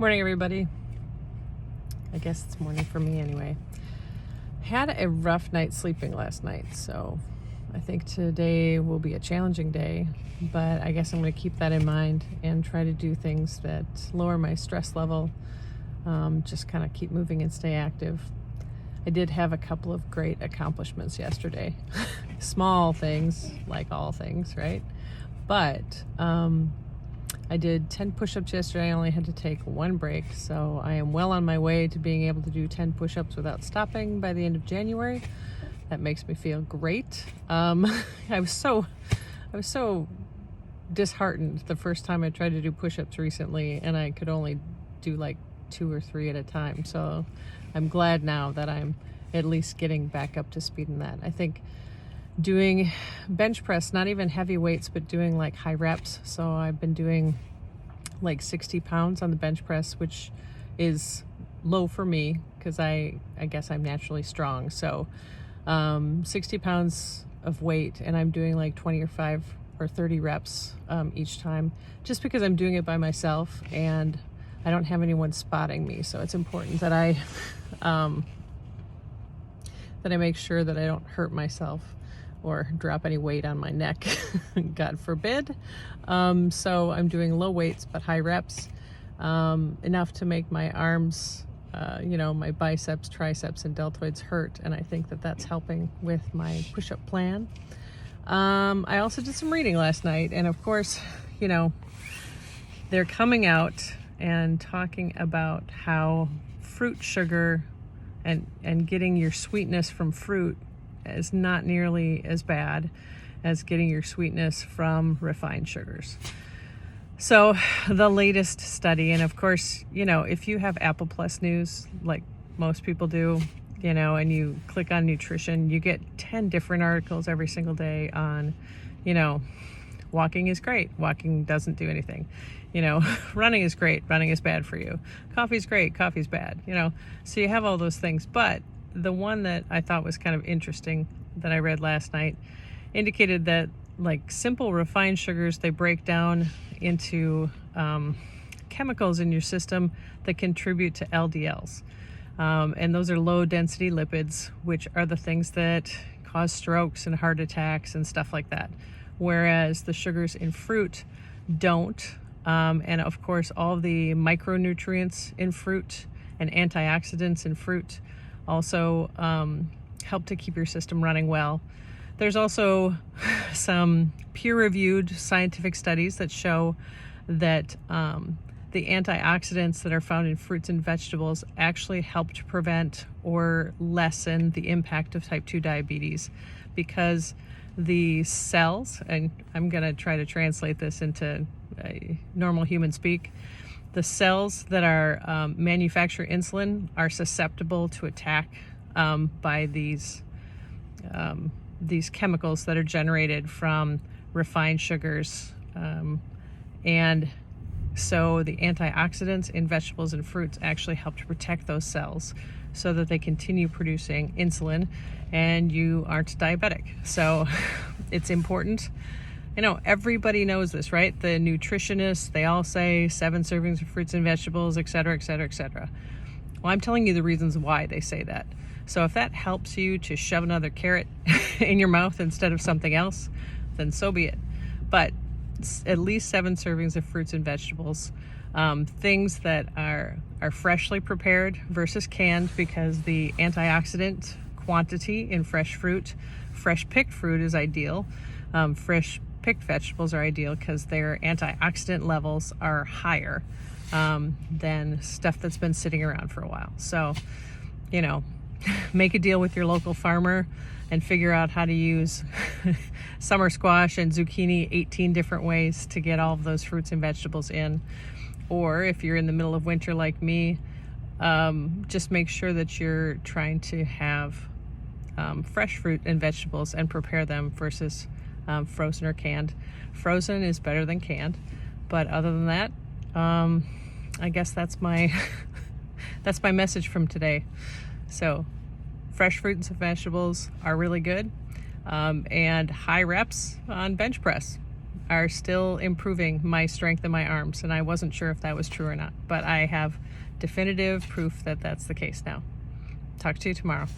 Morning, everybody. I guess it's morning for me anyway. Had a rough night sleeping last night, so I think today will be a challenging day, but I guess I'm going to keep that in mind and try to do things that lower my stress level, just kind of keep moving and stay active. I did have a couple of great accomplishments yesterday. Small things, like all things, right? But I did 10 push-ups yesterday. I only had to take one break, so I am well on my way to being able to do 10 push-ups without stopping by the end of January. That makes me feel great. I was so disheartened the first time I tried to do push-ups recently, and I could only do like 2 or 3 at a time. So I'm glad now that I'm at least getting back up to speed in that. I think doing bench press, not even heavy weights, but doing like high reps. So I've been doing like 60 pounds on the bench press, which is low for me because I guess I'm naturally strong. So 60 pounds of weight, and I'm doing like 25 or 30 reps each time, just because I'm doing it by myself and I don't have anyone spotting me. So it's important that I make sure that I don't hurt myself or drop any weight on my neck, God forbid. So I'm doing low weights but high reps, enough to make my arms, my biceps, triceps, and deltoids hurt, and I think that that's helping with my push-up plan. I also did some reading last night, and of course, they're coming out and talking about how fruit sugar and getting your sweetness from fruit is not nearly as bad as getting your sweetness from refined sugars. So the latest study, and of course, if you have Apple Plus News, like most people do, and you click on nutrition, you get 10 different articles every single day on, walking is great, walking doesn't do anything. Running is great, running is bad for you. Coffee's great, coffee's bad, So you have all those things, but the one that I thought was kind of interesting that I read last night indicated that like simple refined sugars, they break down into chemicals in your system that contribute to LDLs. And those are low density lipids, which are the things that cause strokes and heart attacks and stuff like that. Whereas the sugars in fruit don't. And of course, all the micronutrients in fruit and antioxidants in fruit also help to keep your system running well. There's also some peer-reviewed scientific studies that show that the antioxidants that are found in fruits and vegetables actually help to prevent or lessen the impact of type 2 diabetes, because the cells, and I'm going to try to translate this into normal human speak, the cells that are manufacture insulin are susceptible to attack by these chemicals that are generated from refined sugars, and so the antioxidants in vegetables and fruits actually help to protect those cells so that they continue producing insulin and you aren't diabetic. So it's important. Everybody knows this, right? The nutritionists, they all say 7 servings of fruits and vegetables, et cetera, et cetera, et cetera. Well, I'm telling you the reasons why they say that. So if that helps you to shove another carrot in your mouth instead of something else, then so be it. But at least 7 servings of fruits and vegetables, things that are freshly prepared versus canned, because the antioxidant quantity in fresh picked fruit is ideal. Fresh picked vegetables are ideal because their antioxidant levels are higher than stuff that's been sitting around for a while. So, make a deal with your local farmer and figure out how to use summer squash and zucchini 18 different ways to get all of those fruits and vegetables in. Or if you're in the middle of winter like me, just make sure that you're trying to have fresh fruit and vegetables and prepare them versus frozen or canned. Frozen is better than canned, but other than that, I guess that's my message from today. So fresh fruits and vegetables are really good, and high reps on bench press. are still improving my strength in my arms, and I wasn't sure if that was true or not, but I have definitive proof that that's the case now. Talk to you tomorrow.